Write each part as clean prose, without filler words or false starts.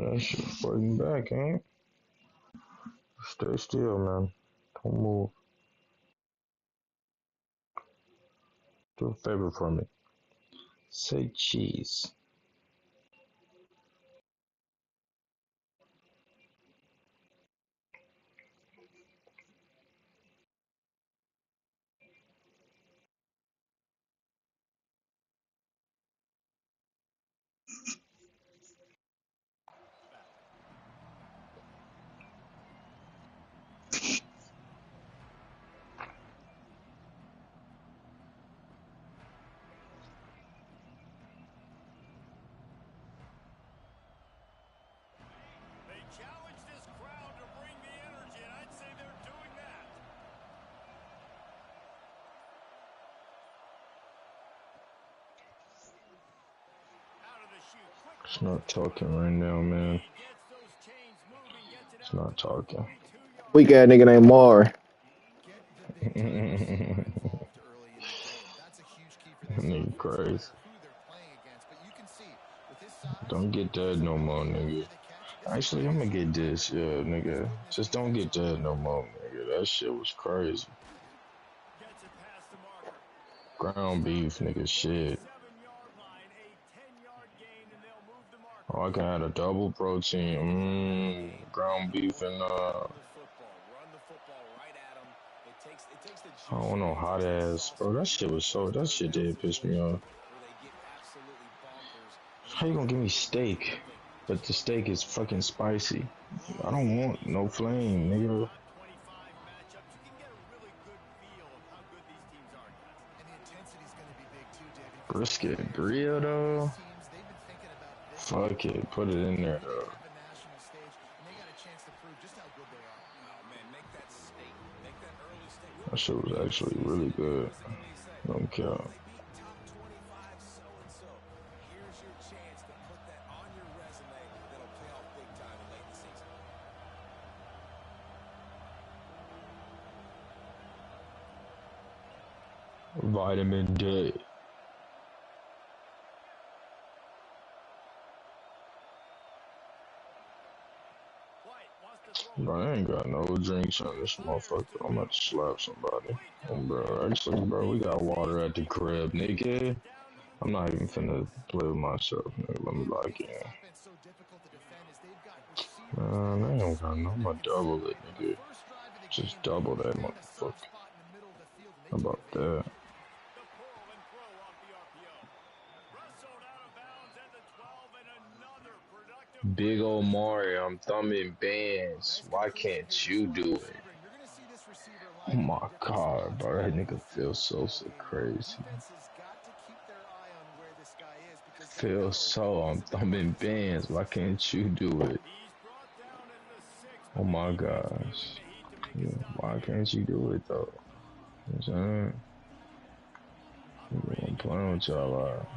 That shit fighting back, ain't? Stay still, man. Don't move. Do a favor for me. Say cheese. It's not talking right now, man. It's not talking. Weak ass nigga named Mar. Nigga crazy. Don't get that no more, nigga. Actually, I'm gonna get this, yeah, nigga. Just don't get that no more, nigga. That shit was crazy. Ground beef, nigga, shit. Oh, I can add a double protein. Ground beef and I don't know, hot ass, bro. That shit was so. That shit did piss me off. How you gonna give me steak, but the steak is fucking spicy? I don't want no flame, nigga. Brisket grill though. Fuck it, put it in there though. That shit was actually really good. Don't care. Vitamin D. Bro, I ain't got no drinks on this motherfucker. I'm about to slap somebody. Oh, bro, actually, bro, we got water at the crib, nigga. I'm not even finna play with myself, nigga. Let me lock in. Man, I don't got no. I'm gonna double it, nigga. Just double that motherfucker. How about that? Big old Mario, I'm thumbing bands. Why can't you do it? Oh my god, bro, that nigga feels so crazy. Feels so, I'm thumbing bands. Why can't you do it? Oh my gosh. Yeah, why can't you do it though? You know what I'm saying? I'm playing with y'all.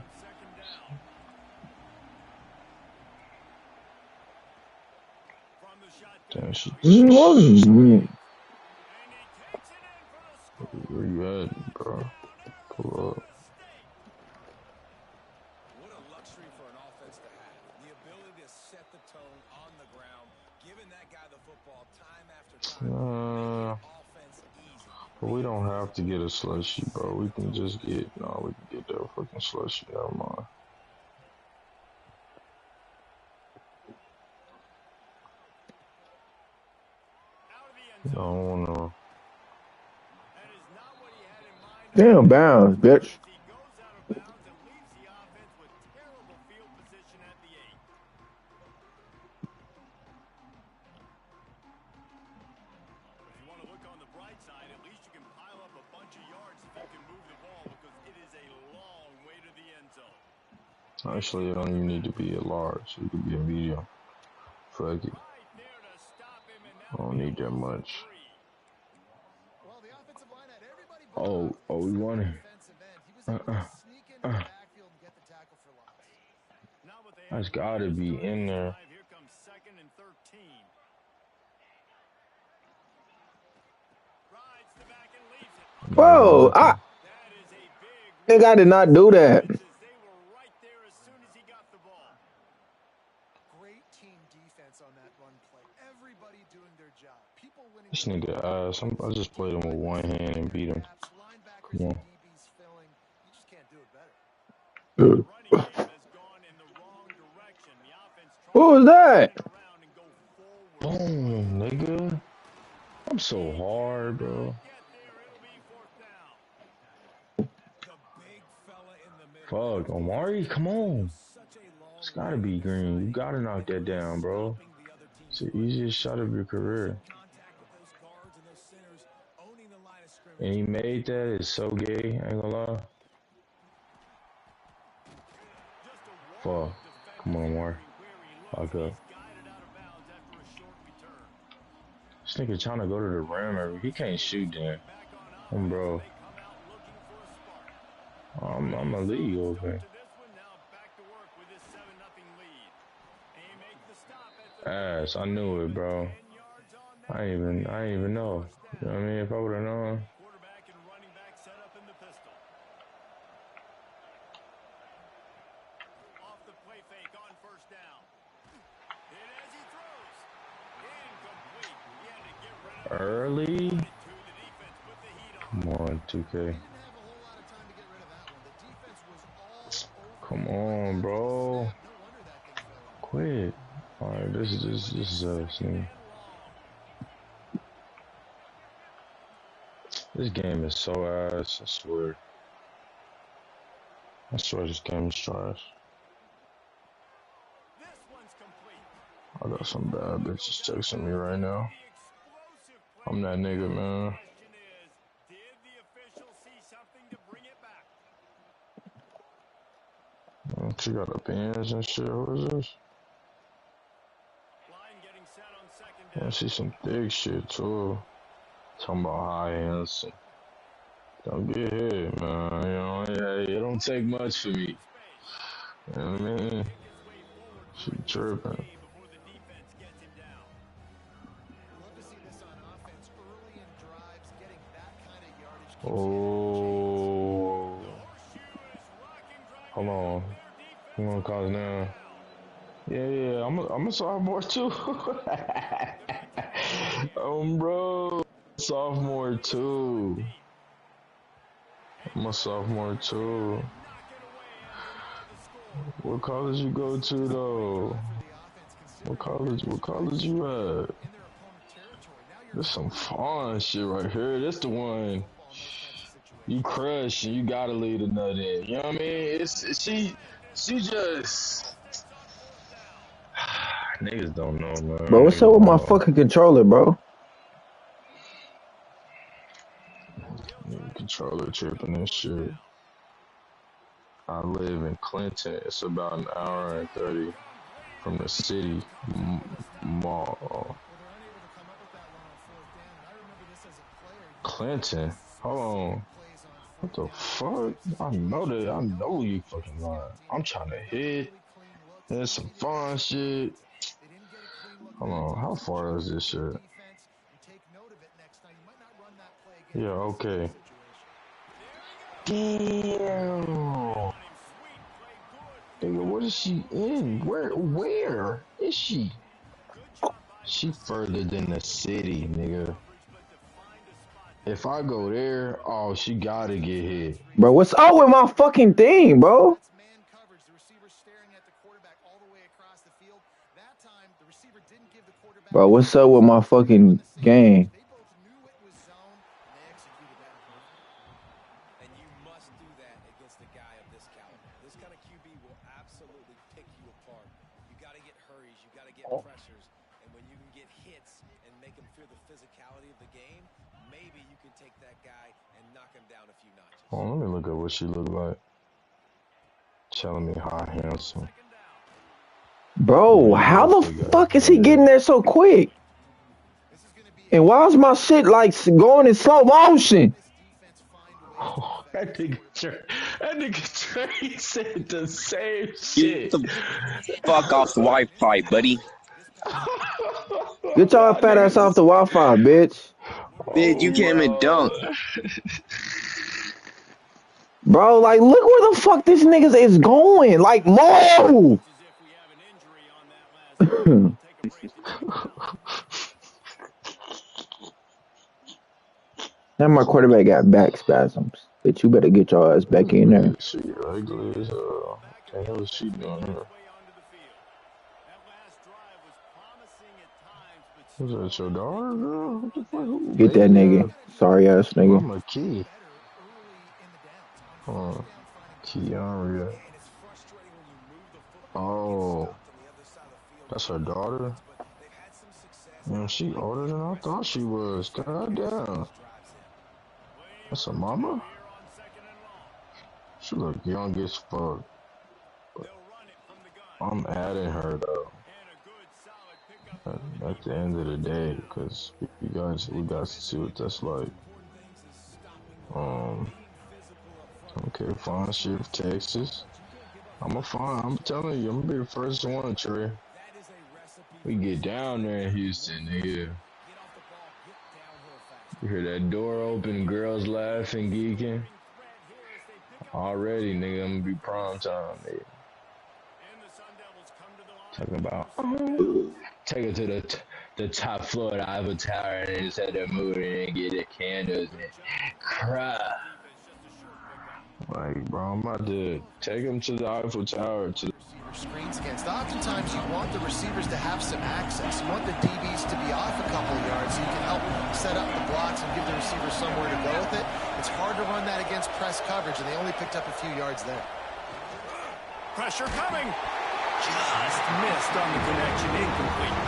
Damn, she where you at, bro? Pull up. But we don't have to get a slushy, bro. We can just get, no, we can get that fucking slushy. Never mind. I don't wanna. Damn bounds, bitch. Actually, it don't even need to be a large. It could be a medium. Fuck it. I don't need that much. Oh, we won it. That's gotta be in there. Whoa, I think I did not do that. This nigga ass. I just played him with one hand and beat him. Come on. Who was that? Boom, nigga. I'm so hard, bro. Fuck, Omari, come on. It's gotta be green. You gotta knock that down, bro. It's the easiest shot of your career. And he made that. It's so gay. I ain't gonna lie. Fuck. Come on, Omari. Lock up. This nigga trying to go to the rim. He can't shoot then. Bro. I'm a league open. Ass, I knew it, bro. I ain't even know. You know what I mean? If I would have known. Early? Come on, 2K. Come on, bro. Quit. Alright, this is us, man. This game is so ass, I swear. I swear this game is trash. I got some bad bitches texting me right now. I'm that nigga, man. She got a pins and shit. What is this? I see some thick shit too. Talking about high hands. Don't get hit, man. You know, it don't take much for me. You know what I mean? She tripping. Oh. Hold on. I'm gonna call it now. Yeah, I'm a sophomore too. Bro. Sophomore too. I'm a sophomore too. What college you go to though? What college you at? There's some fun shit right here. That's the one you crush and you gotta leave the nut in. You know what I mean? She just niggas don't know, man. Bro, what's up with my fucking controller, bro? Controller tripping and shit. I live in Clinton. It's about an hour and 30 from the city mall. Clinton? Hold on. What the fuck? I know you fucking lying. I'm trying to hit. There's some fun shit. Hold on. How far is this shit? Yeah, okay. Damn. Nigga, what is she in? Where is she? She further than the city, nigga. If I go there, oh, she gotta get hit. Bro, what's up with my fucking thing, bro? Bro, what's up with my fucking game? Oh, let me look at what she look like. Telling me how handsome. Bro, how the fuck is he getting there so quick? And why is my shit like going in slow motion? Oh, that nigga Trey said the same shit. Get the fuck off the Wi-Fi, buddy. Get your fat ass off the Wi-Fi, bitch. Bitch, you can't even dunk. Bro, like, look where the fuck this nigga is going. Like, move! Now my quarterback got back spasms. But you better get your ass back in there. She ugly as hell. What the hell is she doing here? Was that your daughter, girl? What the fuck? Who, Get that baby nigga. Sorry ass nigga. Mama Key. Kiaria. Oh. That's her daughter? Man, she older than I thought she was. God damn. That's her mama? She look young as fuck. I'm adding her though. At the end of the day, because we got to see what that's like. Okay, fine, shift Texas. I'm telling you, I'm gonna be the first one, Trey. We get down there in Houston, nigga. You hear that door open, girls laughing, geeking. Already, nigga, I'm gonna be prime time, nigga. Talking about, take it to the top floor of the Eiffel Tower and just had that movie and get the candles and cry. Like, bro, I'm about to take him to the Eiffel Tower. Screens against. Oftentimes you want the receivers to have some access. You want the DBs to be off a couple of yards so you can help set up the blocks and give the receiver somewhere to go with it. It's hard to run that against press coverage, and they only picked up a few yards there. Pressure coming. Just missed on the connection. Incomplete.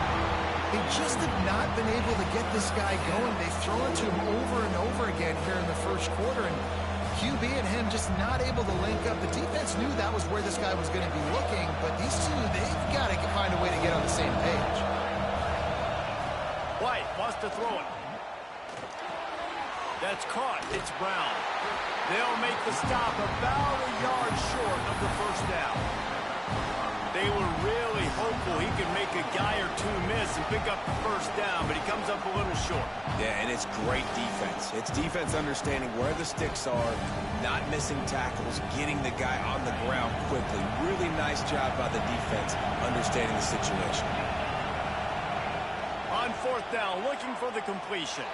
They just have not been able to get this guy going. They've thrown to him over and over again here in the first quarter, and QB and him just not able to link up. The defense knew that was where this guy was going to be looking, but these two, they've got to find a way to get on the same page. White wants to throw it. That's caught. It's Brown. They'll make the stop about a yard short of the first down. They were really hopeful he could make a guy or two miss and pick up the first down, but he comes up a little short. Yeah, and it's great defense. It's defense understanding where the sticks are, not missing tackles, getting the guy on the ground quickly. Really nice job by the defense understanding the situation. On fourth down, looking for the completion.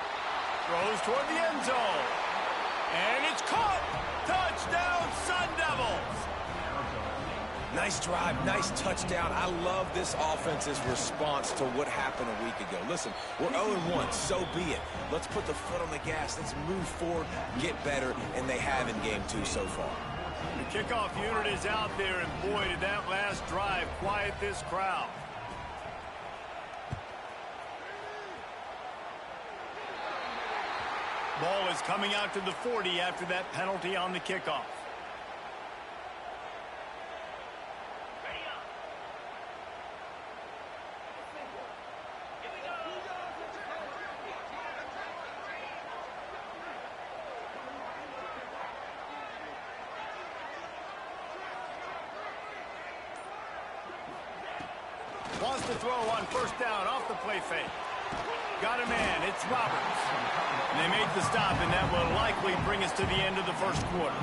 Throws toward the end zone. And it's caught! Touchdown, Sun Devils! Nice drive, nice touchdown. I love this offense's response to what happened a week ago. Listen, we're 0-1, so be it. Let's put the foot on the gas. Let's move forward, get better, and they have in game 2 so far. The kickoff unit is out there, and boy, did that last drive quiet this crowd. Ball is coming out to the 40 after that penalty on the kickoff. Wants to throw on first down off the play fake. Got a man. It's Roberts. And they make the stop, and that will likely bring us to the end of the first quarter.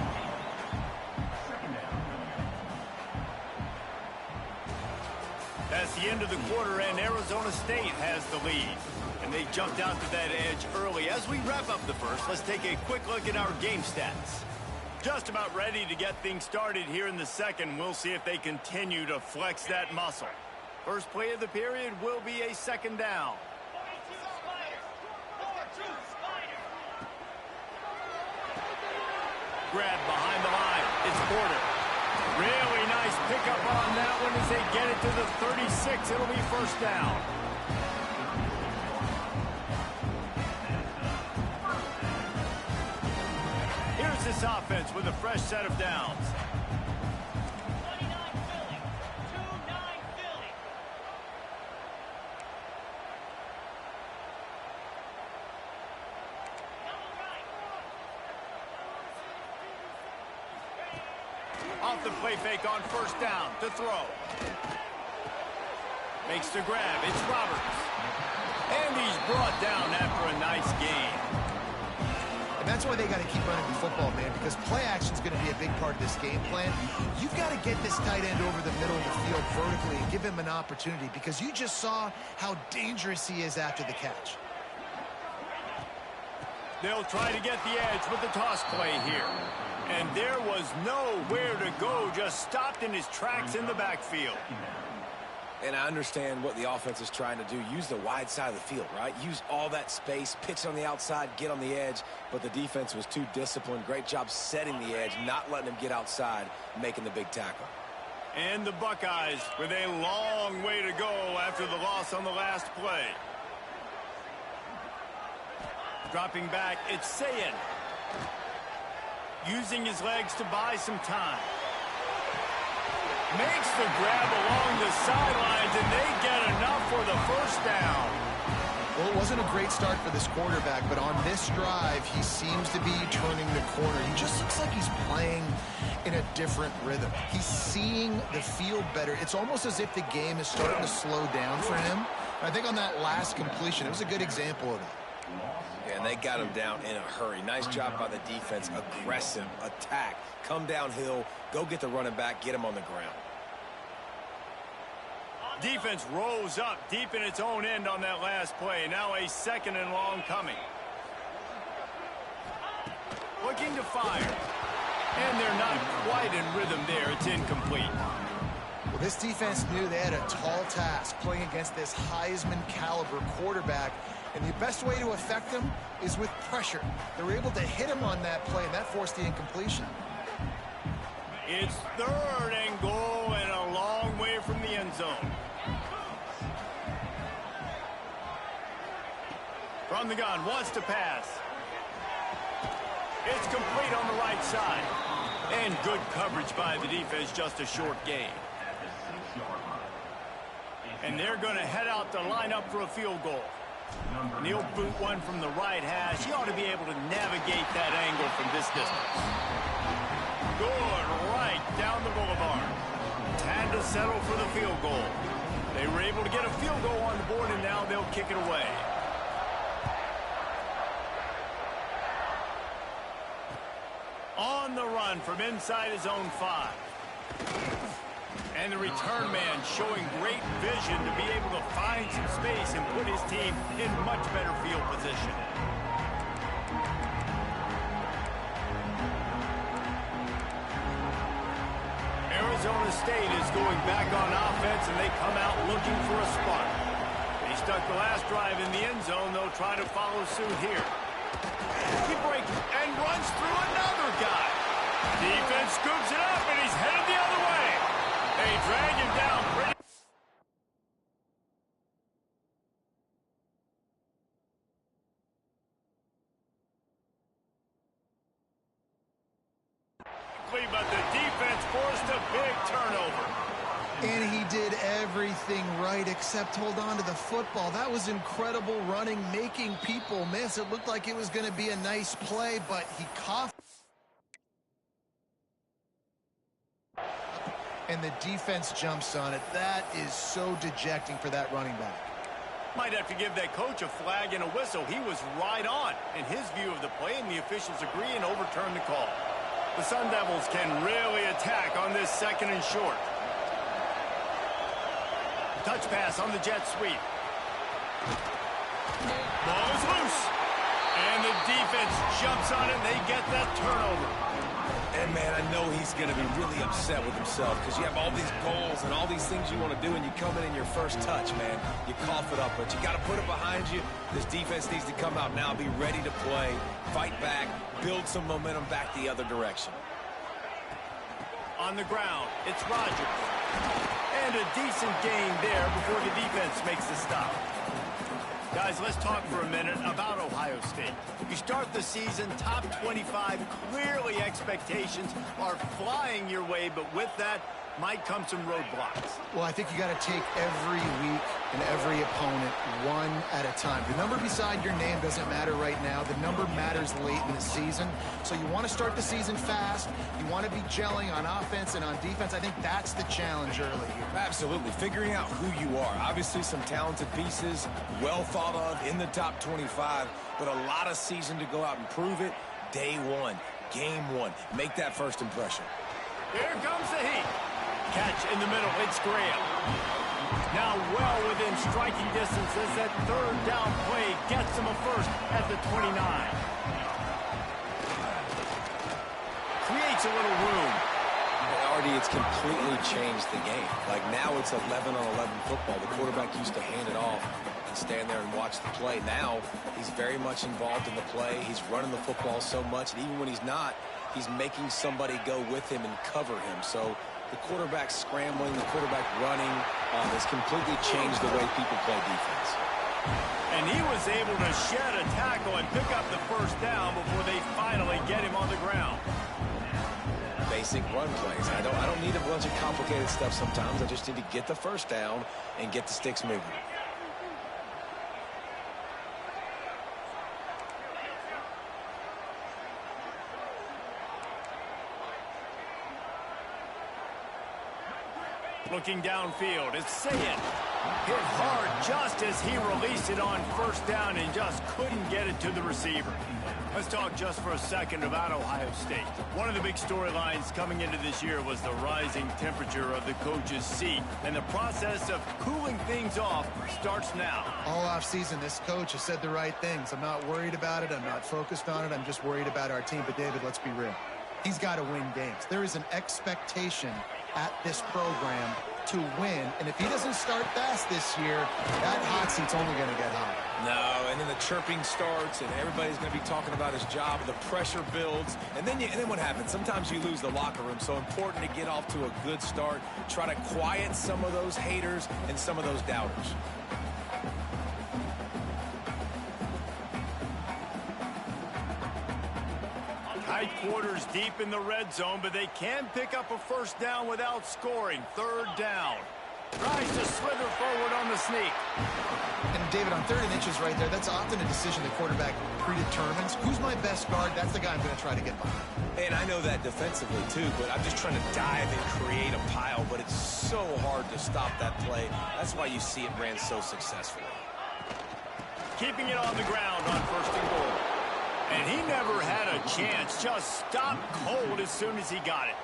That's the end of the quarter, and Arizona State has the lead. And they jumped out to that edge early. As we wrap up the first, let's take a quick look at our game stats. Just about ready to get things started here in the second. We'll see if they continue to flex that muscle. First play of the period will be a second down. Grab behind the line. It's Porter. Really nice pickup on that one as they get it to the 36. It'll be first down. Here's this offense with a fresh set of downs. Off the play fake on first down to throw. Makes the grab. It's Roberts. And he's brought down after a nice gain. And that's why they got to keep running the football, man, because play action is going to be a big part of this game plan. You've got to get this tight end over the middle of the field vertically and give him an opportunity, because you just saw how dangerous he is after the catch. They'll try to get the edge with the toss play here. And there was nowhere to go, just stopped in his tracks in the backfield. And I understand what the offense is trying to do. Use the wide side of the field, right? Use all that space, pitch on the outside, get on the edge. But the defense was too disciplined. Great job setting the edge, not letting him get outside, making the big tackle. And the Buckeyes with a long way to go after the loss on the last play. Dropping back, it's Sayin. Using his legs to buy some time. Makes the grab along the sidelines, and they get enough for the first down. Well, it wasn't a great start for this quarterback, but on this drive, he seems to be turning the corner. He just looks like he's playing in a different rhythm. He's seeing the field better. It's almost as if the game is starting to slow down for him. And I think on that last completion, it was a good example of that. Yeah, and they got him down in a hurry. Nice job by the defense. Aggressive attack. Come downhill, go get the running back, get him on the ground. Defense rose up deep in its own end on that last play. Now a 2nd and long coming. Looking to fire. And they're not quite in rhythm there. It's incomplete. Well, this defense knew they had a tall task playing against this Heisman caliber quarterback. And the best way to affect him is with pressure. They were able to hit him on that play, and that forced the incompletion. It's 3rd and goal and a long way from the end zone. From the gun, wants to pass. It's complete on the right side. And good coverage by the defense, just a short gain. And they're going to head out to line up for a field goal. And he'll boot one from the right hash. He ought to be able to navigate that angle from this distance. Good, right down the boulevard. Had to settle for the field goal. They were able to get a field goal on the board, and now they'll kick it away. On the run from inside his own 5. And the return man showing great vision to be able to find some space and put his team in much better field position. Arizona State is going back on offense, and they come out looking for a spark. They stuck the last drive in the end zone. They'll try to follow suit here. He breaks and runs through another guy. Defense scoops it up, and he's headed the other way. They drag him down pretty quickly, but the defense forced a big turnover. And he did everything right except hold on to the football. That was incredible running, making people miss. It looked like it was going to be a nice play, but he coughed. And the defense jumps on it. That is so dejecting for that running back. Might have to give that coach a flag and a whistle. He was right on in his view of the play, and the officials agree and overturn the call. The Sun Devils can really attack on this 2nd and short. Touch pass on the jet sweep. Ball is loose. And the defense jumps on it, and they get that turnover. And, man, I know he's going to be really upset with himself because you have all these goals and all these things you want to do, and you come in your first touch, man. You cough it up, but you got to put it behind you. This defense needs to come out now, be ready to play, fight back, build some momentum back the other direction. On the ground, it's Rodgers. And a decent gain there before the defense makes the stop. Guys, let's talk for a minute about Ohio State. You start the season top 25. Clearly expectations are flying your way, but with that might come some roadblocks. Well, I think you got to take every week and every opponent one at a time. The number beside your name doesn't matter right now. The number matters late in the season. So you want to start the season fast. You want to be gelling on offense and on defense. I think that's the challenge early here. Absolutely. Figuring out who you are. Obviously some talented pieces, well thought of in the top 25, but a lot of season to go out and prove it. Day one, game one. Make that first impression. Here comes the heat. Catch in the middle. It's Graham. Now well within striking distance as that third down play gets him a first at the 29. Creates a little room. Already, it's completely changed the game. Like now it's 11-on-11 football. The quarterback used to hand it off and stand there and watch the play. Now he's very much involved in the play. He's running the football so much, and even when he's not, he's making somebody go with him and cover him. So the quarterback scrambling, the quarterback running has completely changed the way people play defense. And he was able to shed a tackle and pick up the first down before they finally get him on the ground. Basic run plays. I don't need a bunch of complicated stuff sometimes. I just need to get the first down and get the sticks moving. Looking downfield, it's Sayed. Hit hard just as he released it on first down and just couldn't get it to the receiver. Let's talk just for a second about Ohio State. One of the big storylines coming into this year was the rising temperature of the coach's seat, and the process of cooling things off starts now. All offseason, this coach has said the right things. I'm not worried about it. I'm not focused on it. I'm just worried about our team. But, David, let's be real. He's got to win games. There is an expectation at this program to win, and if he doesn't start fast this year, that hot seat's only going to get hot. No, and then the chirping starts, and everybody's going to be talking about his job. The pressure builds, and then what happens? Sometimes you lose the locker room, so important to get off to a good start. Try to quiet some of those haters and some of those doubters. Tight quarters deep in the red zone, but they can pick up a first down without scoring. Third down. Tries to slither forward on the sneak. And, David, on 3rd and inches right there, that's often a decision the quarterback predetermines. Who's my best guard? That's the guy I'm going to try to get behind. And I know that defensively, too, but I'm just trying to dive and create a pile, but it's so hard to stop that play. That's why you see it ran so successfully. Keeping it on the ground on 1st and goal. And he never had a chance. Just stopped cold as soon as he got it.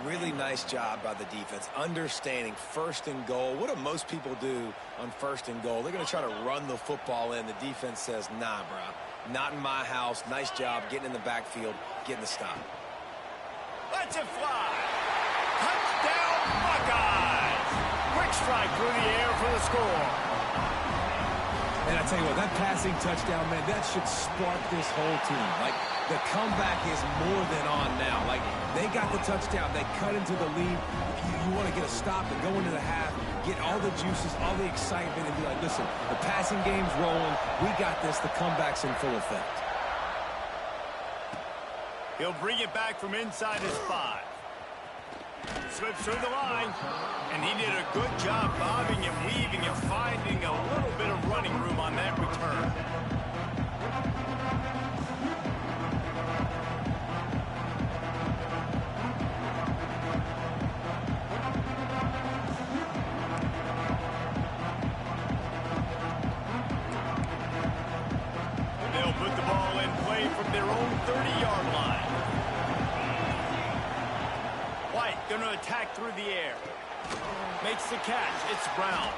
Really nice job by the defense, understanding 1st and goal. What do most people do on 1st and goal? They're going to try to run the football in. The defense says, nah, bro, not in my house. Nice job getting in the backfield, getting the stop. Let's it fly. Touchdown, Buckeyes. Quick strike through the air for the score. And I tell you what, that passing touchdown, man, that should spark this whole team. Like, the comeback is more than on now. Like, they got the touchdown. They cut into the lead. You want to get a stop and go into the half, get all the juices, all the excitement, and be like, listen, the passing game's rolling. We got this. The comeback's in full effect. He'll bring it back from inside his 5. Slips through the line, and he did a good job bobbing and weaving and finding a little bit of running room on that return. They'll put the ball in play from their own 30-yard line. Going to attack through the air. Makes the catch. It's Brown.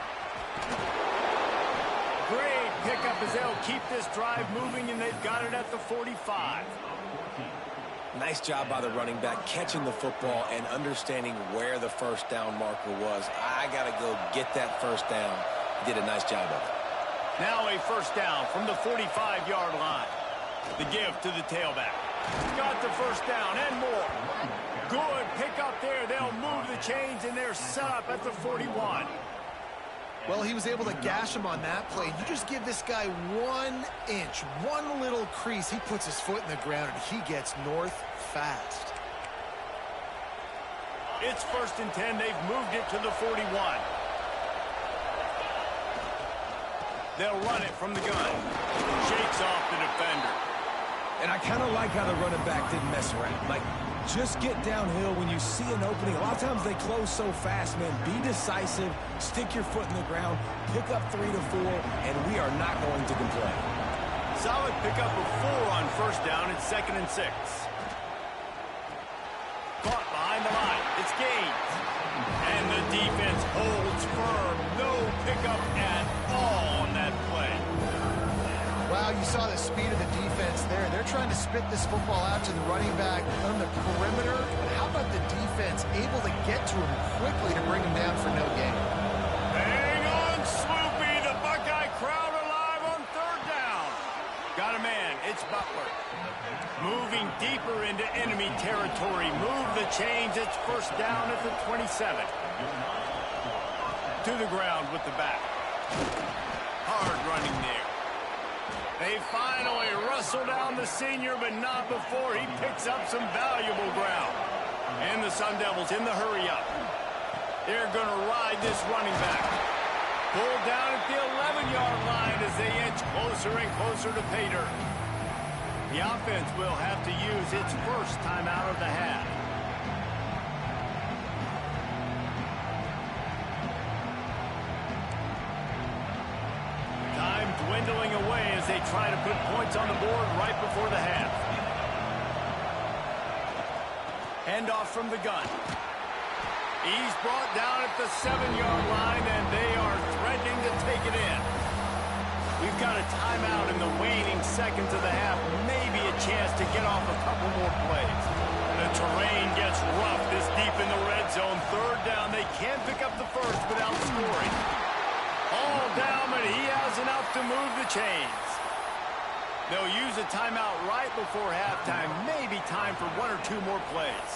Great pickup as they'll keep this drive moving, and they've got it at the 45. Nice job by the running back, catching the football and understanding where the first down marker was. I got to go get that first down. He did a nice job of it. Now a first down from the 45-yard line. The give to the tailback. Got the first down and more. Good pickup there. They'll move the chains, and they're set up at the 41. Well, he was able to gash him on that play. You just give this guy 1 inch, one little crease. He puts his foot in the ground, and he gets north fast. It's 1st and 10. They've moved it to the 41. They'll run it from the gun. Shakes off the defender. And I kind of like how the running back didn't mess around. Like, just get downhill when you see an opening. A lot of times they close so fast, man. Be decisive, stick your foot in the ground, pick up 3 to 4, and we are not going to complain. Solid pickup of 4 on first down. It's 2nd and 6. Caught behind the line. It's Gaines. And And the defense holds firm. No pickup at all on that play. Wow, you saw the speed of the defense there. They're trying to spit this football out to the running back on the perimeter. But how about the defense able to get to him quickly to bring him down for no gain? Hang on, Sloopy. The Buckeye crowd alive on third down. Got a man. It's Butler. Moving deeper into enemy territory. Move the chains. It's first down at the 27. To the ground with the back. Hard running there. They finally wrestle down the senior, but not before he picks up some valuable ground. And the Sun Devils in the hurry-up. They're going to ride this running back. Pulled down at the 11-yard line as they inch closer and closer to pay dirt. The offense will have to use its first timeout of the half. Time dwindling away as they try to put points on the board right before the half. Handoff from the gun. He's brought down at the 7-yard line, and they are threatening to take it in. We've got a timeout in the waning seconds of the half. Maybe a chance to get off a couple more plays. The terrain gets rough this deep in the red zone. Third down. They can't pick up the first without scoring. All down, but he has enough to move the chains. They'll use a timeout right before halftime. Maybe time for one or two more plays.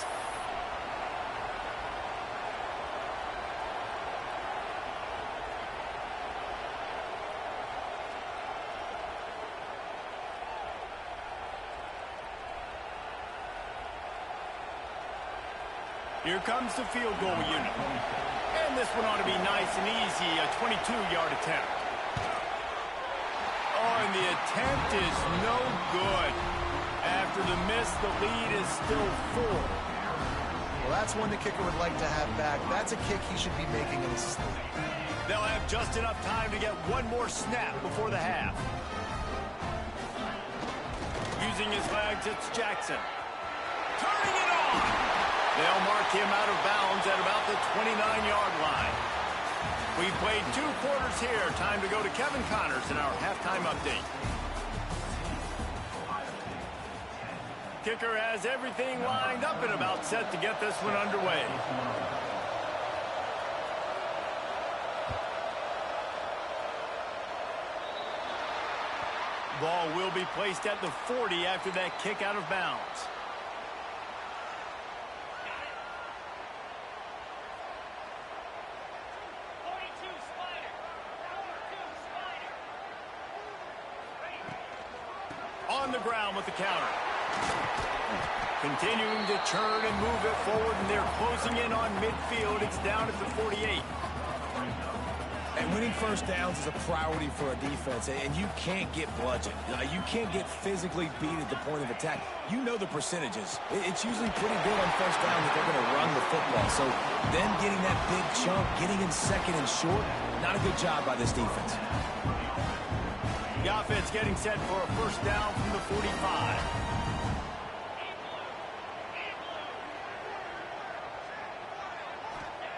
Here comes the field goal unit. And this one ought to be nice and easy, a 22-yard attempt. Oh, and the attempt is no good. After the miss, the lead is still 4. Well, that's one the kicker would like to have back. That's a kick he should be making in his sleep. They'll have just enough time to get one more snap before the half. Using his legs, it's Jackson. Turning it on! They'll mark him out of bounds at about the 29-yard line. We've played 2 quarters here. Time to go to Kevin Connors in our halftime update. Kicker has everything lined up and about set to get this one underway. Ball will be placed at the 40 after that kick out of bounds. On the ground with the counter. Continuing to churn and move it forward, and they're closing in on midfield. It's down at the 48. And winning first downs is a priority for a defense, and you can't get bludgeoned. You can't get physically beat at the point of attack. You know the percentages. It's usually pretty good on first down that they're going to run the football. So them getting that big chunk, getting in second and short, not a good job by this defense. The offense getting set for a first down from the 45.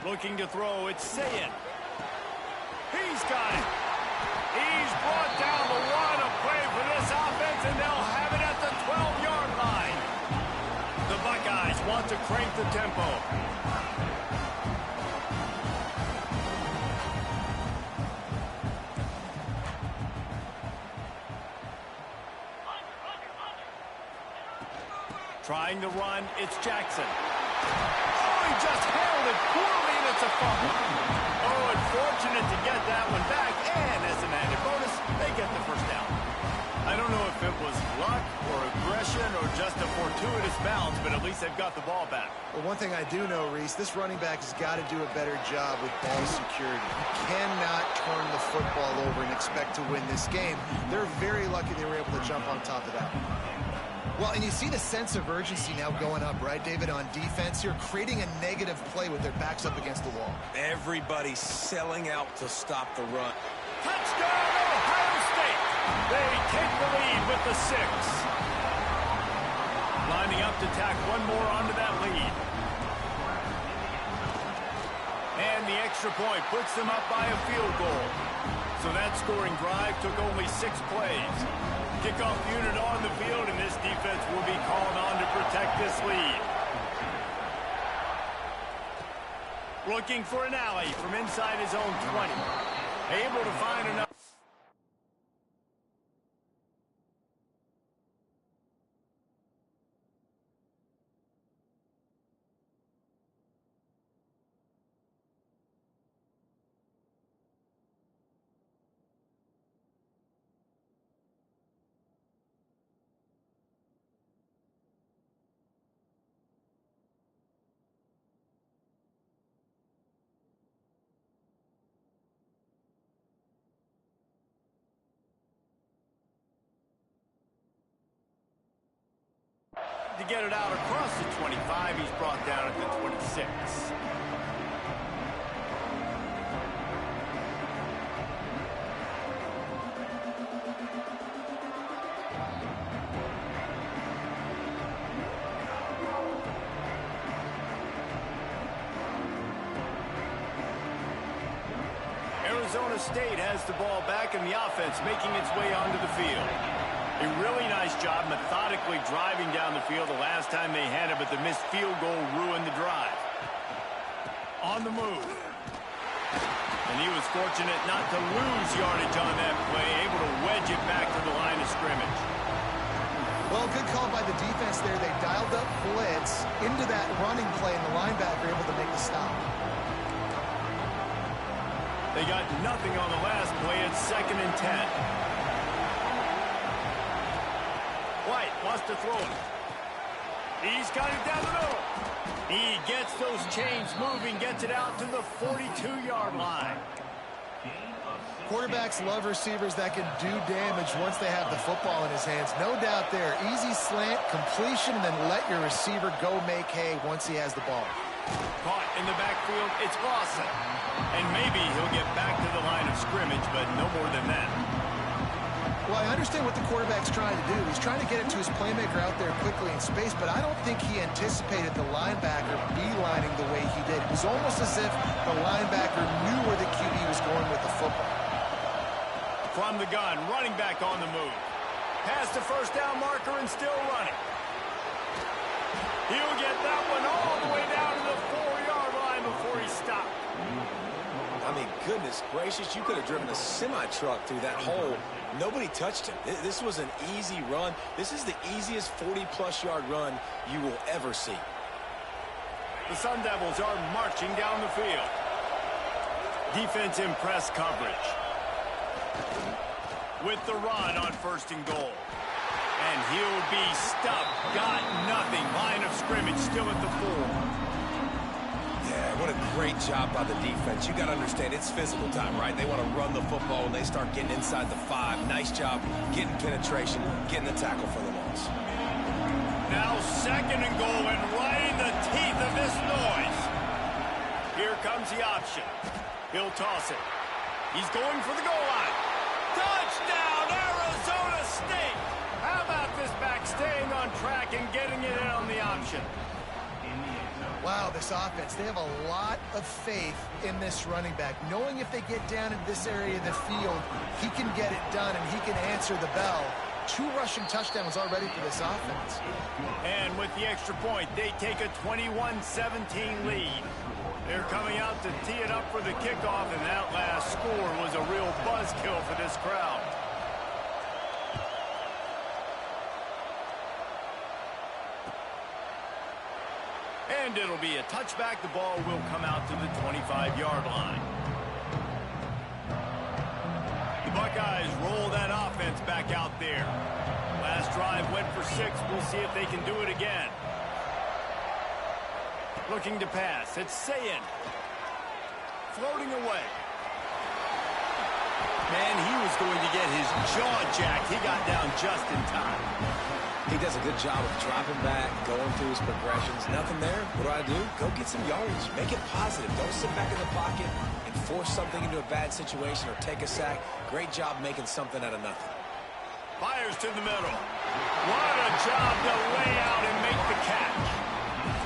Looking to throw, it's Sayin. He's got it. He's brought down the run of play for this offense, and they'll have it at the 12-yard line. The Buckeyes want to crank the tempo. Trying to run, it's Jackson. Oh, he just handled it poorly, and it's a fumble. Oh, and fortunate to get that one back, and as an added bonus, they get the first down. I don't know if it was luck or aggression or just a fortuitous bounce, but at least they've got the ball back. Well, one thing I do know, Reese, this running back has got to do a better job with ball security. You cannot turn the football over and expect to win this game. They're very lucky they were able to jump on top of that. Well, and you see the sense of urgency now going up, right, David, on defense here, creating a negative play with their backs up against the wall. Everybody's selling out to stop the run. Touchdown, Ohio State! They take the lead with the 6. Lining up to tack one more onto that lead. extra point puts them up by a field goal. So that scoring drive took only 6 plays. Kickoff unit on the field, and this defense will be called on to protect this lead. Looking for an alley from inside his own 20. Able to find enough. To get it out across the 25, he's brought down at the 26. Arizona State has the ball back in the offense, making its way onto the field. A really nice job methodically driving down the field the last time they had it, but the missed field goal ruined the drive. On the move. And he was fortunate not to lose yardage on that play, able to wedge it back to the line of scrimmage. Well, good call by the defense there. They dialed up blitz into that running play, and the linebacker able to make the stop. They got nothing on the last play. It's 2nd and 10. White wants to throw it. He's got it down the middle. He gets those chains moving, gets it out to the 42-yard line. Quarterbacks love receivers that can do damage once they have the football in his hands. No doubt there. Easy slant, completion, and then let your receiver go make hay once he has the ball. Caught in the backfield, it's Lawson. And maybe he'll get back to the line of scrimmage, but no more than that. Well, I understand what the quarterback's trying to do. He's trying to get it to his playmaker out there quickly in space, but I don't think he anticipated the linebacker beelining the way he did. It was almost as if the linebacker knew where the QB was going with the football. From the gun, running back on the move. Past the first down marker and still running. He'll get that one all the way down to the 4-yard line before he stopped. I mean, goodness gracious, you could have driven a semi-truck through that hole. Nobody touched him. This was an easy run. This is the easiest 40-plus yard run you will ever see. The Sun Devils are marching down the field. Defense in press coverage. With the run on 1st and goal. And he'll be stuffed. Got nothing. Line of scrimmage still at the 4. Yeah, what a great job by the defense. You got to understand, it's physical time, right? They want to run the football when they start getting inside the 5. Nice job getting penetration, getting the tackle for the loss. Now 2nd and goal, and right in the teeth of this noise. Here comes the option. He'll toss it. He's going for the goal line. Touchdown, Arizona State! How about this back staying on track and getting it in on the option? Wow, this offense, they have a lot of faith in this running back. Knowing if they get down in this area of the field, he can get it done and he can answer the bell. 2 rushing touchdowns already for this offense. And with the extra point, they take a 21-17 lead. They're coming out to tee it up for the kickoff, and that last score was a real buzzkill for this crowd. And it'll be a touchback. The ball will come out to the 25-yard line. The Buckeyes roll that offense back out there. Last drive went for 6. We'll see if they can do it again. Looking to pass. It's Sayin. Floating away. Man, he was going to get his jaw jacked. He got down just in time. He does a good job of dropping back, going through his progressions. Nothing there. What do? Go get some yardage. Make it positive. Don't sit back in the pocket and force something into a bad situation or take a sack. Great job making something out of nothing. Fires to the middle. What a job to lay out and make the catch.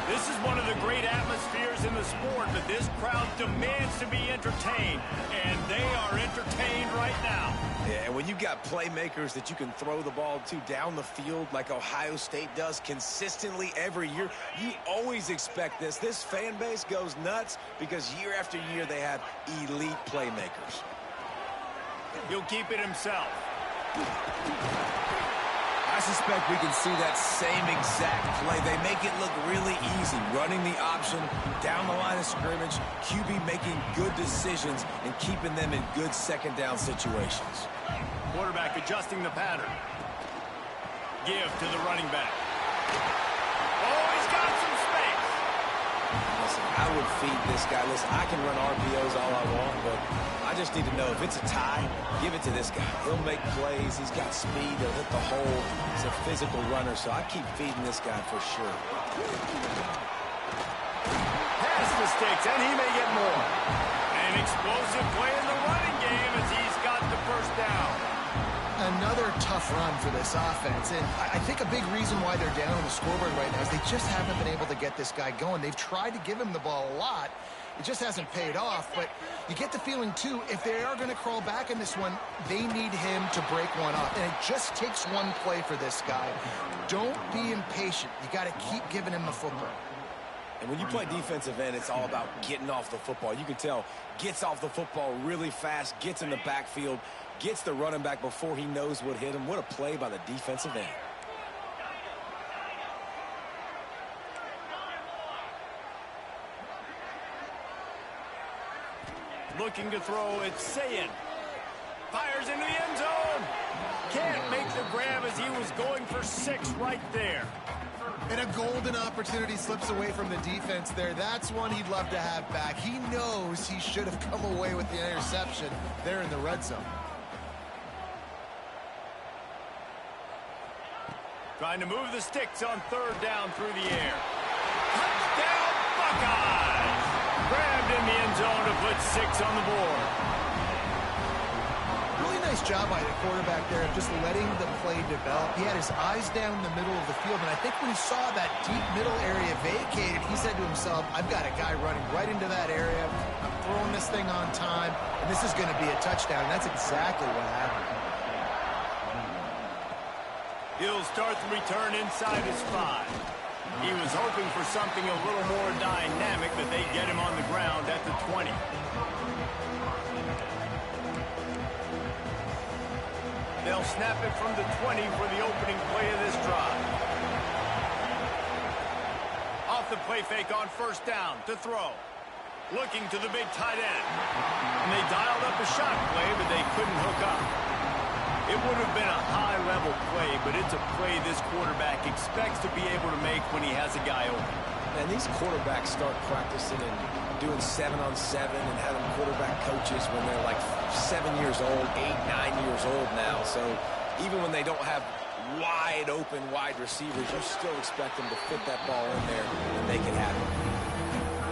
This is one of the great atmospheres in the sport, but this crowd demands to be entertained, and they are entertained right now. Yeah, and when you got playmakers that you can throw the ball to down the field like Ohio State does consistently every year, you always expect this. This fan base goes nuts because year after year they have elite playmakers. He'll keep it himself. I suspect we can see that same exact play. They make it look really easy, running the option down the line of scrimmage, QB making good decisions and keeping them in good second down situations. Quarterback adjusting the pattern. Give to the running back. Oh, he's got some space. Listen, I would feed this guy. Listen, I can run RPOs all I want, but I just need to know if it's a tie, give it to this guy. He'll make plays. He's got speed. He'll hit the hole. He's a physical runner, so I keep feeding this guy for sure. Pass the sticks, and he may get more. An explosive play in the running game as he's got the first down. Another tough run for this offense, and I think a big reason why they're down on the scoreboard right now is they just haven't been able to get this guy going. They've tried to give him the ball a lot. It just hasn't paid off, but you get the feeling, too, if they are going to crawl back in this one, they need him to break one off, and it just takes one play for this guy. Don't be impatient. You got to keep giving him the football. And when you play defensive end, it's all about getting off the football. You can tell, gets off the football really fast, gets in the backfield, gets the running back before he knows what hit him. What a play by the defensive end. Looking to throw, it's Sayin. Fires into the end zone. Can't make the grab as he was going for 6 right there. And a golden opportunity slips away from the defense there. That's one he'd love to have back. He knows he should have come away with the interception there in the red zone. Trying to move the sticks on 3rd down through the air. Touchdown, Buckeyes! Grabbed in the end zone to put 6 on the board. Really nice job by the quarterback there of just letting the play develop. He had his eyes down in the middle of the field, and I think when he saw that deep middle area vacated, he said to himself, I've got a guy running right into that area. I'm throwing this thing on time, and this is going to be a touchdown. And that's exactly what happened. He'll start the return inside his 5. He was hoping for something a little more dynamic, but they get him on the ground at the 20. They'll snap it from the 20 for the opening play of this drive. Off the play fake on 1st down to throw. Looking to the big tight end. And they dialed up a shot play, but they couldn't hook up. It would have been a high-level play, but it's a play this quarterback expects to be able to make when he has a guy open. And these quarterbacks start practicing and doing 7-on-7 and having quarterback coaches when they're like 7 years old, 8, 9 years old now. So even when they don't have wide receivers, you still expect them to fit that ball in there and make it happen.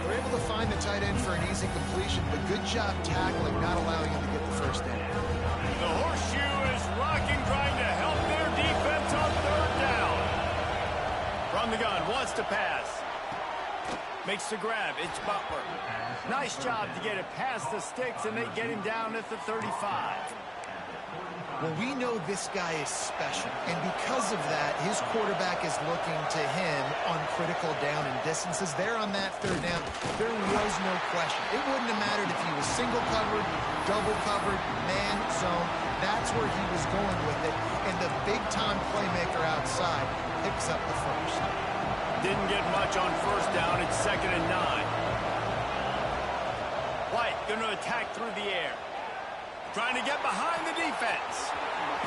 They're able to find the tight end for an easy completion, but good job tackling, not allowing him to get the first down. The horseshoe is rocking, trying to help their defense on 3rd down. From the gun, wants to pass. Makes the grab, it's Butler. Nice job to get it past the sticks, and they get him down at the 35. Well, we know this guy is special, and because of that, his quarterback is looking to him on critical down and distances. There on that 3rd down, there was no question. It wouldn't have mattered if he was single covered, double covered, man zone. That's where he was going with it, and the big-time playmaker outside picks up the first. Didn't get much on 1st down. It's 2nd and 9. White going to attack through the air. Trying to get behind the defense.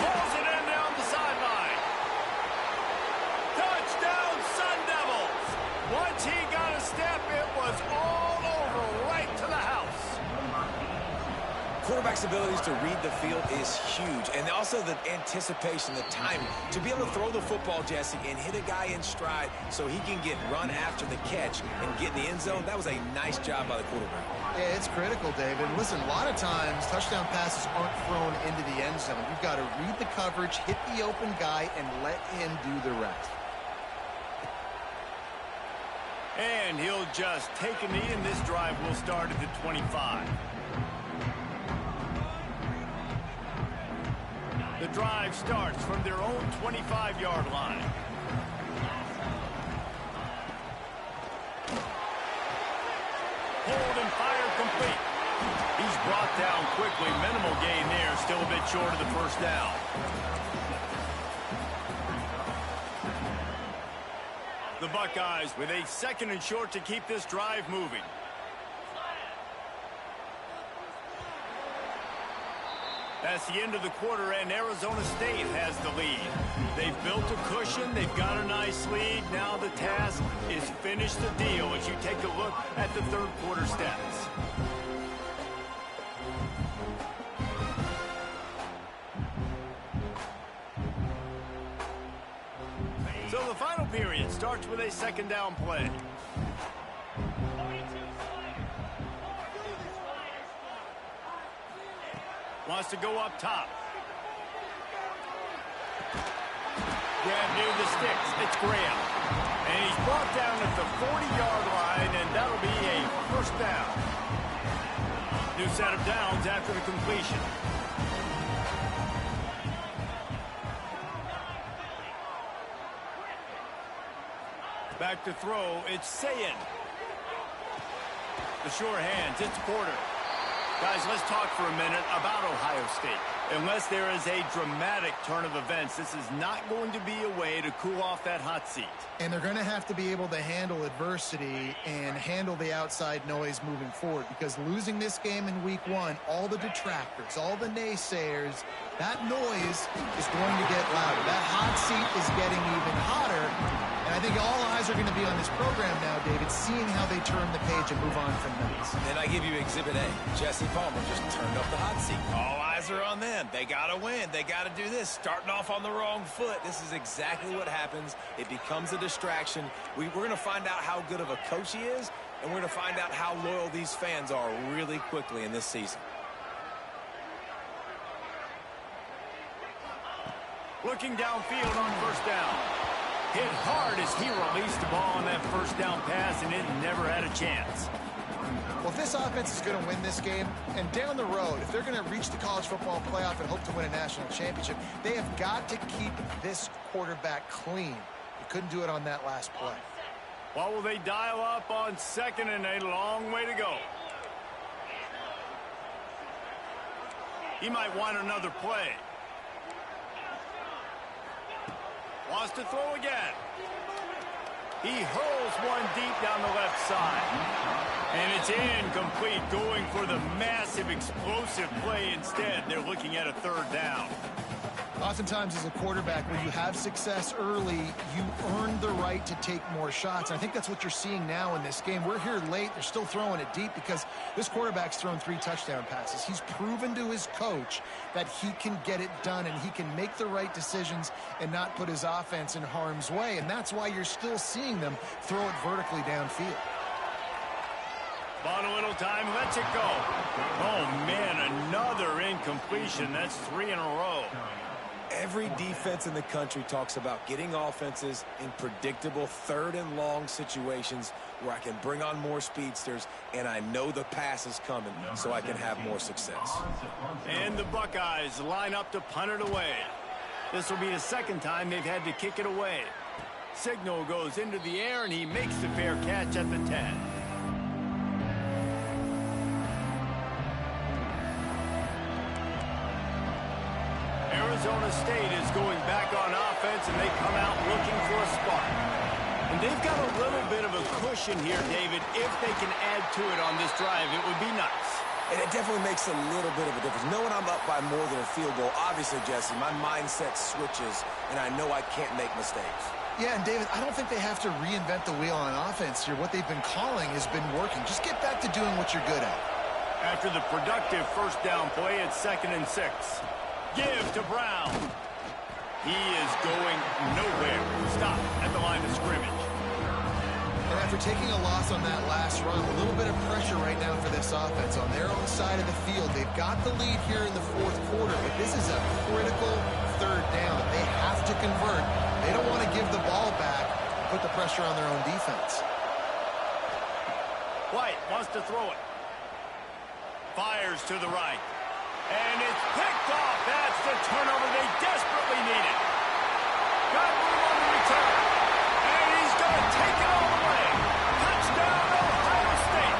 Pulls it in down the sideline. Touchdown, Sun Devils. Once he got a step, it was all over right to the house. Quarterback's abilities to read the field is huge. And also the anticipation, the timing. To be able to throw the football, Jesse, and hit a guy in stride so he can get run after the catch and get in the end zone, that was a nice job by the quarterback. Yeah, it's critical, David. Listen, a lot of times touchdown passes aren't thrown into the end zone. You've got to read the coverage, hit the open guy, and let him do the rest. And he'll just take a knee, and this drive will start at the 25. The drive starts from their own 25-yard line. Hold and fire complete. He's brought down quickly. Minimal gain there. Still a bit short of the first down. The Buckeyes with a 2nd and short to keep this drive moving. That's the end of the quarter, and Arizona State has the lead. They've built a cushion. They've got a nice lead. Now the task is finish the deal as you take a look at the third quarter stats. So the final period starts with a 2nd down play. Wants to go up top. Grab near the sticks. It's Graham. And he's brought down at the 40-yard line, and that'll be a first down. New set of downs after the completion. Back to throw, it's Sayin. The sure hands, it's Porter. Guys, let's talk for a minute about Ohio State. Unless there is a dramatic turn of events, this is not going to be a way to cool off that hot seat. And they're going to have to be able to handle adversity and handle the outside noise moving forward, because losing this game in week 1, all the detractors, all the naysayers, that noise is going to get louder. That hot seat is getting even hotter. And I think all eyes are going to be on this program now, David, seeing how they turn the page and move on from this. Then I give you Exhibit A. Jesse Palmer just turned up the hot seat. All eyes are on them. They got to win. They got to do this. Starting off on the wrong foot. This is exactly what happens. It becomes a distraction. We're going to find out how good of a coach he is, and we're going to find out how loyal these fans are really quickly in this season. Looking downfield on first down. Hit hard as he released the ball on that first down pass, and it never had a chance. Well, if this offense is going to win this game, and down the road, if they're going to reach the college football playoff and hope to win a national championship, they have got to keep this quarterback clean. They couldn't do it on that last play. What will they dial up on 2nd and a long way to go? He might want another play. Wants to throw again. He hurls one deep down the left side. And it's incomplete, going for the massive explosive play instead. They're looking at a 3rd down. Oftentimes as a quarterback, when you have success early, you earn the right to take more shots. And I think that's what you're seeing now in this game. We're here late. They're still throwing it deep because this quarterback's thrown 3 touchdown passes. He's proven to his coach that he can get it done and he can make the right decisions and not put his offense in harm's way. And that's why you're still seeing them throw it vertically downfield. Bought a little time, lets it go. Oh, man, another incompletion. That's 3 in a row. Every defense in the country talks about getting offenses in predictable 3rd and long situations where I can bring on more speedsters and I know the pass is coming so I can have more success. And the Buckeyes line up to punt it away. This will be the 2nd time they've had to kick it away. Signal goes into the air and he makes the fair catch at the 10. Arizona State is going back on offense, and they come out looking for a spark. And they've got a little bit of a cushion here, David. If they can add to it on this drive, it would be nice. And it definitely makes a little bit of a difference. Knowing I'm up by more than a field goal, obviously, Jesse, my mindset switches, and I know I can't make mistakes. Yeah, and David, I don't think they have to reinvent the wheel on offense here. What they've been calling has been working. Just get back to doing what you're good at. After the productive first down play, it's 2nd and 6. Give to Brown. He is going nowhere. Stop at the line of scrimmage. And after taking a loss on that last run, a little bit of pressure right now for this offense on their own side of the field. They've got the lead here in the 4th quarter, but this is a critical 3rd down. They have to convert. They don't want to give the ball back, put the pressure on their own defense. White wants to throw it. Fires to the right. And it's picked off. That's the turnover they desperately needed. Got room on the return. And he's going to take it all the way. Touchdown, Ohio State.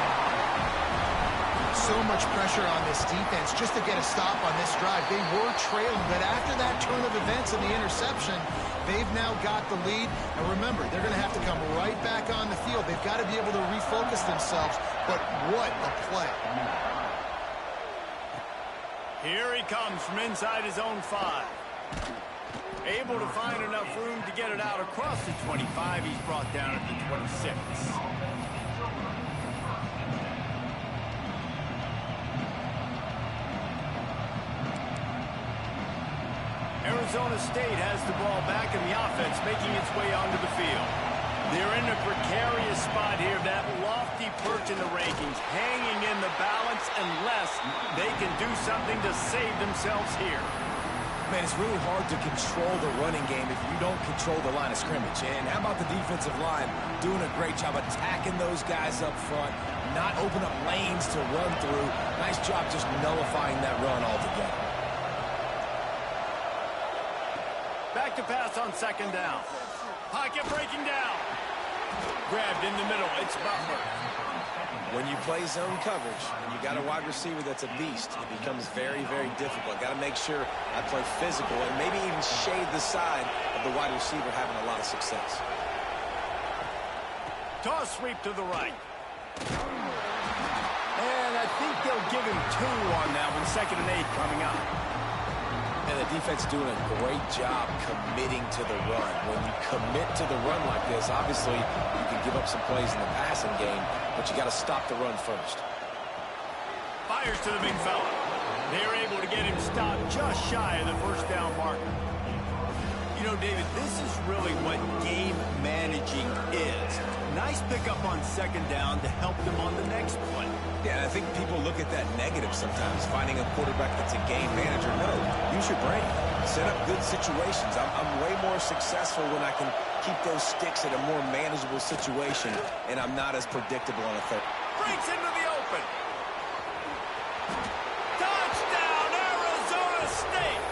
So much pressure on this defense just to get a stop on this drive. They were trailing, but after that turn of events and the interception, they've now got the lead. And remember, they're going to have to come right back on the field. They've got to be able to refocus themselves. But what a play. Here he comes from inside his own 5. Able to find enough room to get it out across the 25. He's brought down at the 26. Arizona State has the ball back in the offense, making its way onto the field. They're in a precarious spot here, that lofty perch in the rankings, hanging in the balance unless they can do something to save themselves here. Man, it's really hard to control the running game if you don't control the line of scrimmage. And how about the defensive line doing a great job attacking those guys up front, not open up lanes to run through. Nice job just nullifying that run altogether. Back to pass on second down. Pocket breaking down. Grabbed in the middle. It's Butler. When you play zone coverage and you got a wide receiver that's a beast, it becomes very, very difficult. Got to make sure I play physical and maybe even shade the side of the wide receiver having a lot of success. Toss sweep to the right. And I think they'll give him 2 on that one. 2nd and 8 coming up. And the defense doing a great job committing to the run. When you commit to the run like this, obviously you can give up some plays in the passing game, but you got to stop the run first. Fires to the big fella. They're able to get him stopped just shy of the first down marker. You know, David, this is really what game managing is. Nice pickup on 2nd down to help them on the next play. Yeah, I think people look at that negative sometimes, finding a quarterback that's a game manager. No, use your brain. Set up good situations. I'm way more successful when I can keep those sticks at a more manageable situation, and I'm not as predictable on a third. Breaks into the open. Touchdown, Arizona State.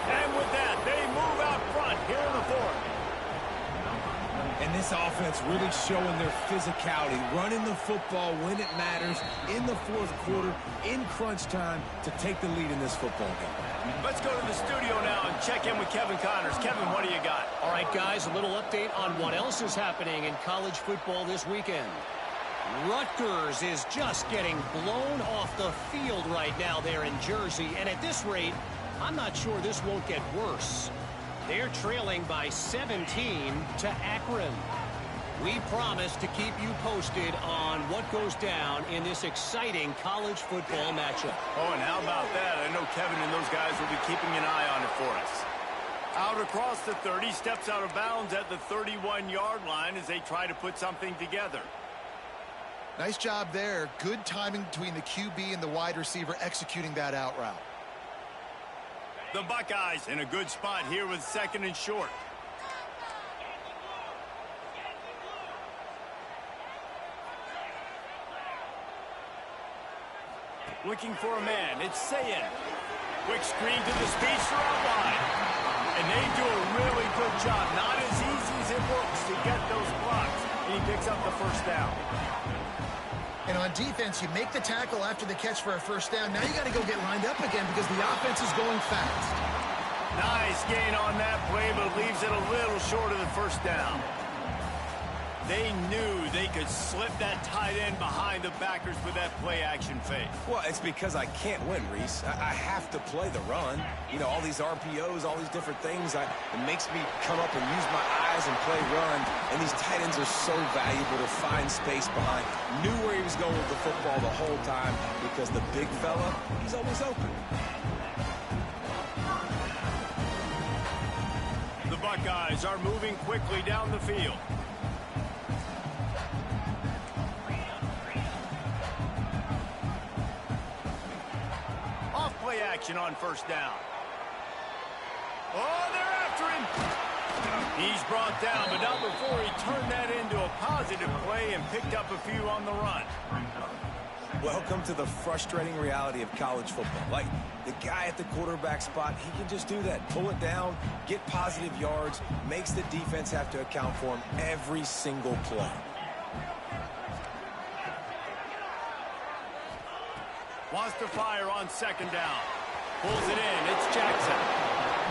And with that, they move out front here in the 4th. And this offense really showing their physicality, running the football when it matters in the 4th quarter, in crunch time, to take the lead in this football game. Let's go to the studio now and check in with Kevin Connors. Kevin, what do you got? All right, guys, a little update on what else is happening in college football this weekend. Rutgers is just getting blown off the field right now there in Jersey, and at this rate, I'm not sure this won't get worse. They're trailing by 17 to Akron. We promise to keep you posted on what goes down in this exciting college football matchup. Oh, and how about that? I know Kevin and those guys will be keeping an eye on it for us. Out across the 30, steps out of bounds at the 31-yard line as they try to put something together. Nice job there. Good timing between the QB and the wide receiver executing that out route. The Buckeyes in a good spot here with 2nd and short. Looking for a man. It's Sayin. Quick screen to the speedster out wide. And they do a really good job. Not as easy as it looks to get those blocks. And he picks up the first down. And on defense, you make the tackle after the catch for a first down. Now you got to go get lined up again because the offense is going fast. Nice gain on that play, but leaves it a little short of the first down. They knew they could slip that tight end behind the backers with that play-action fake. Well, it's because I can't win, Reese. I have to play the run. You know, all these RPOs, all these different things, it makes me come up and use my eyes and play run. And these tight ends are so valuable to find space behind. Knew where he was going with the football the whole time because the big fella, he's always open. The Buckeyes are moving quickly down the field. Play action on first down. Oh, they're after him. He's brought down, but not before he turned that into a positive play and picked up a few on the run. Welcome to the frustrating reality of college football. Like, the guy at the quarterback spot, he can just do that. Pull it down, get positive yards, makes the defense have to account for him every single play. Wants to fire on second down. Pulls it in. It's Jackson.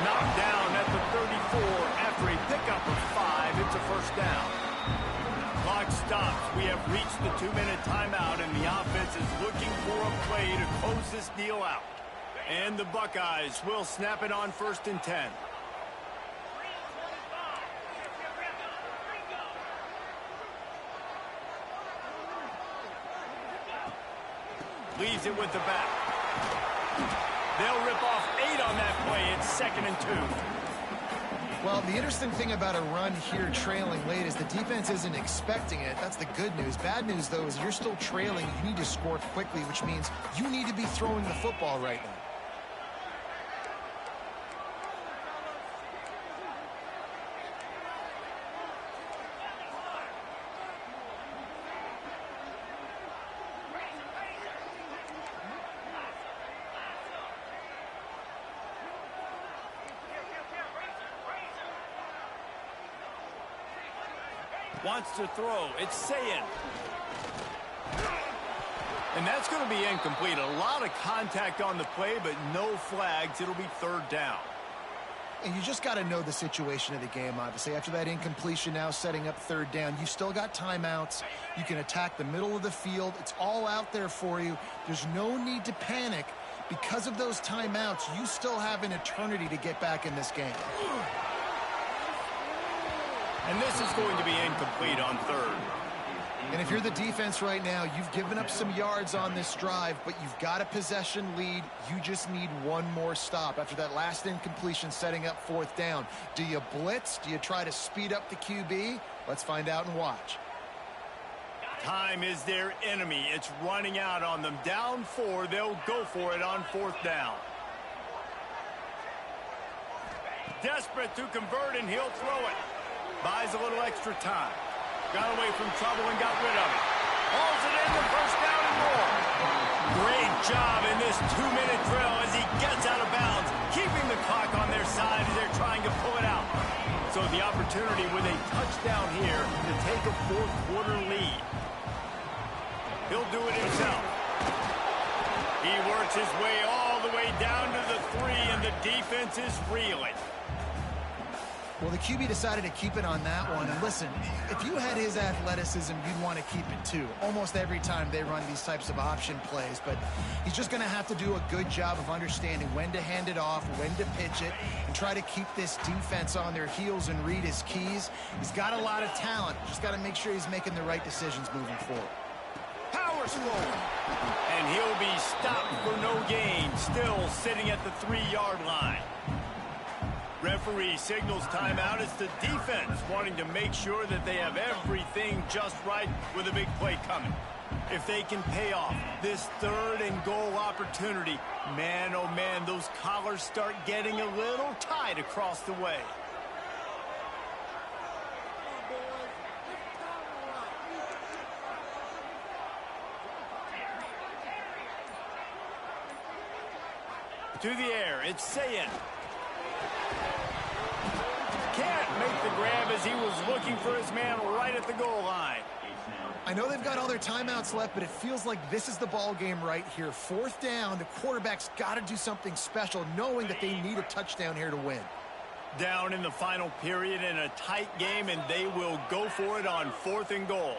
Knocked down at the 34 after a pickup of 5. It's a first down. Clock stops. We have reached the 2-minute timeout, and the offense is looking for a play to close this deal out. And the Buckeyes will snap it on 1st and 10. Leaves it with the back. They'll rip off 8 on that play. It's 2nd and 2. Well, the interesting thing about a run here trailing late is the defense isn't expecting it. That's the good news. Bad news, though, is you're still trailing. You need to score quickly, which means you need to be throwing the football right now. Wants to throw. It's saying. And that's going to be incomplete. A lot of contact on the play, but no flags. It'll be 3rd down. And you just got to know the situation of the game, obviously. After that incompletion, now setting up 3rd down, you've still got timeouts. You can attack the middle of the field. It's all out there for you. There's no need to panic. Because of those timeouts, you still have an eternity to get back in this game. And this is going to be incomplete on 3rd. And if you're the defense right now, you've given up some yards on this drive, but you've got a possession lead. You just need one more stop. After that last incompletion setting up 4th down, do you blitz? Do you try to speed up the QB? Let's find out and watch. Time is their enemy. It's running out on them. Down 4, they'll go for it on 4th down. Desperate to convert, and he'll throw it. Buys a little extra time. Got away from trouble and got rid of it. Hauls it in the 1st down and more. Great job in this 2-minute drill as he gets out of bounds, keeping the clock on their side as they're trying to pull it out. So the opportunity with a touchdown here to take a 4th quarter lead. He'll do it himself. He works his way all the way down to the 3, and the defense is reeling. Well, the QB decided to keep it on that one. And listen, if you had his athleticism, you'd want to keep it too. Almost every time they run these types of option plays. But he's just going to have to do a good job of understanding when to hand it off, when to pitch it, and try to keep this defense on their heels and read his keys. He's got a lot of talent. Just got to make sure he's making the right decisions moving forward. Power throw. And he'll be stopped for no gain. Still sitting at the 3-yard line. Referee signals timeout. It's the defense wanting to make sure that they have everything just right with a big play coming. If they can pay off this 3rd and goal opportunity, man, oh man, those collars start getting a little tight across the way. To the air, it's saying. Can't make the grab as he was looking for his man right at the goal line. I know they've got all their timeouts left, but it feels like this is the ball game right here. 4th down, the quarterback's got to do something special, knowing that they need a touchdown here to win. Down in the final period in a tight game, and they will go for it on 4th and goal.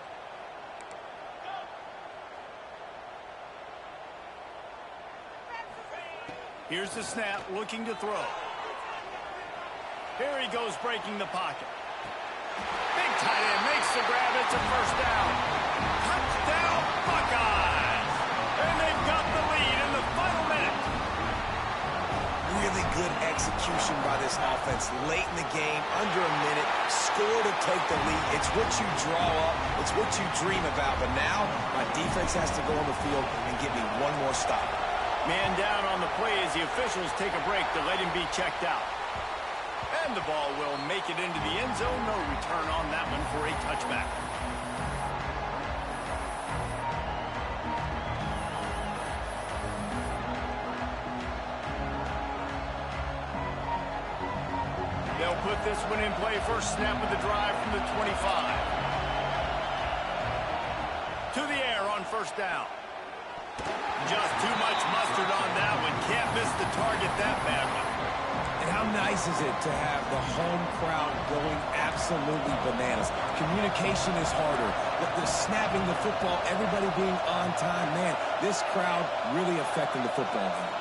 Here's the snap, looking to throw. Here he goes, breaking the pocket. Big tight end makes the grab. It's a 1st down. Touchdown, Buckeyes! And they've got the lead in the final minute. Really good execution by this offense late in the game, under a minute, score to take the lead. It's what you draw up. It's what you dream about. But now, my defense has to go on the field and give me one more stop. Man down on the play as the officials take a break to let him be checked out. And the ball will make it into the end end zone. No return on that one for a touchback. They'll put this one in play. First snap of the drive from the 25. To the air on first down. Just too much mustard on that one. Can't miss the target that badly. And how nice is it to have the home crowd going absolutely bananas? Communication is harder. The snapping the football, everybody being on time. Man, this crowd really affecting the football game.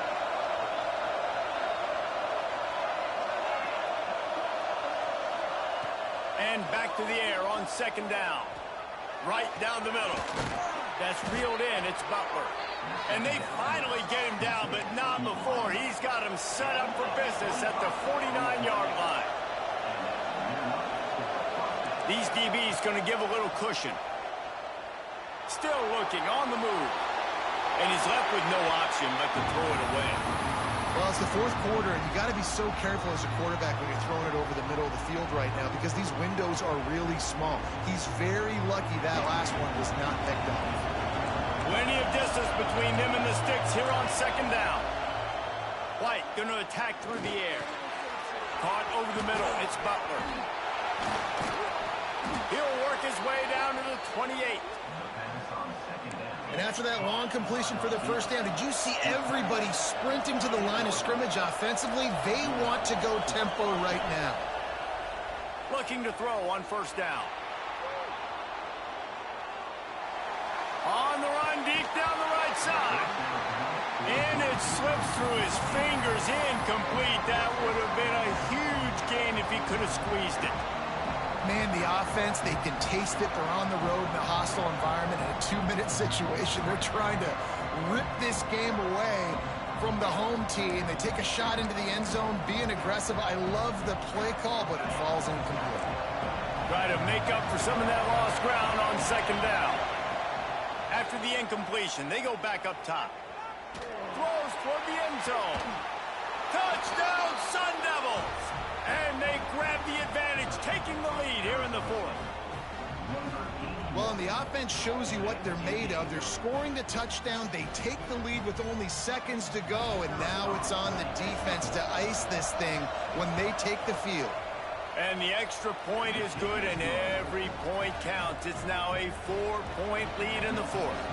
And back to the air on second down. Right down the middle. That's reeled in. It's Butler. And they finally get him down, but not before. He's got him set up for business at the 49-yard line. These DBs going to give a little cushion. Still looking on the move. And he's left with no option but to throw it away. Well, it's the fourth quarter, and you got to be so careful as a quarterback when you're throwing it over the middle of the field right now because these windows are really small. He's very lucky that last one was not picked up. Plenty of distance between them and the sticks here on second down. White going to attack through the air. Caught over the middle. It's Butler. He'll work his way down to the 28. And after that long completion for the first down, did you see everybody sprinting to the line of scrimmage offensively? They want to go tempo right now. Looking to throw on first down. On the run, deep down the right side. And it slips through his fingers, incomplete. That would have been a huge gain if he could have squeezed it. Man, the offense, they can taste it. They're on the road in a hostile environment in a 2-minute situation. They're trying to rip this game away from the home team. They take a shot into the end zone, being aggressive. I love the play call, but it falls incomplete. Try to make up for some of that lost ground on second down. After the incompletion, they go back up top. Throws toward the end zone. Touchdown, Sun Devils! And they grab the advantage, taking the lead here in the fourth. Well, and the offense shows you what they're made of. They're scoring the touchdown. They take the lead with only seconds to go, and now it's on the defense to ice this thing when they take the field. And the extra point is good, and every point counts. It's now a 4-point lead in the fourth.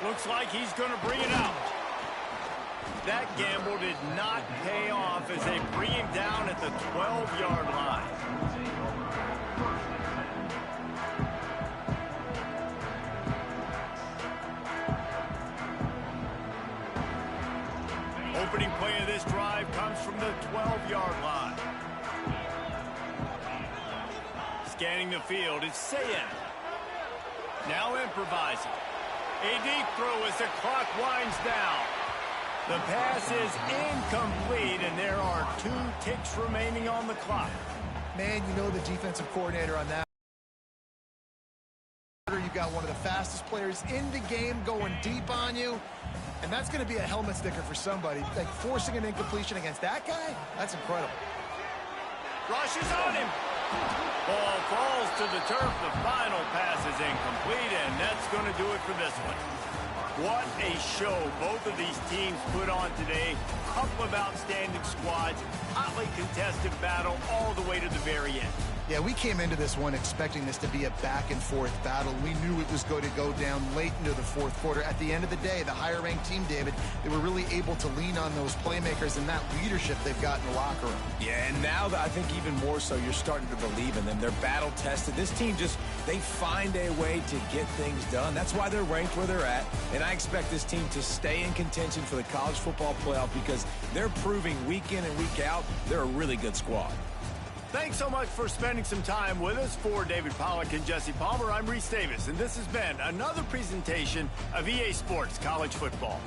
Looks like he's going to bring it out. That gamble did not pay off as they bring him down at the 12-yard line. Opening play of this drive comes from the 12-yard line. Scanning the field, it's Sayen. Now improvising. A deep throw as the clock winds down. The pass is incomplete, and there are 2 ticks remaining on the clock. Man, you know the defensive coordinator on that. You've got one of the fastest players in the game going deep on you, and that's going to be a helmet sticker for somebody. Like forcing an incompletion against that guy, that's incredible. Rushes on him. Ball falls to the turf. The final pass is incomplete, and that's going to do it for this one. What a show both of these teams put on today. Couple of outstanding squads, hotly contested battle all the way to the very end. Yeah, we came into this one expecting this to be a back-and-forth battle. We knew it was going to go down late into the fourth quarter. At the end of the day, the higher-ranked team, David, they were really able to lean on those playmakers and that leadership they've got in the locker room. Yeah, and now I think even more so, you're starting to believe in them. They're battle-tested. This team they find a way to get things done. That's why they're ranked where they're at, and I expect this team to stay in contention for the college football playoff because they're proving week in and week out they're a really good squad. Thanks so much for spending some time with us. For David Pollack and Jesse Palmer, I'm Reese Davis, and this has been another presentation of EA Sports College Football.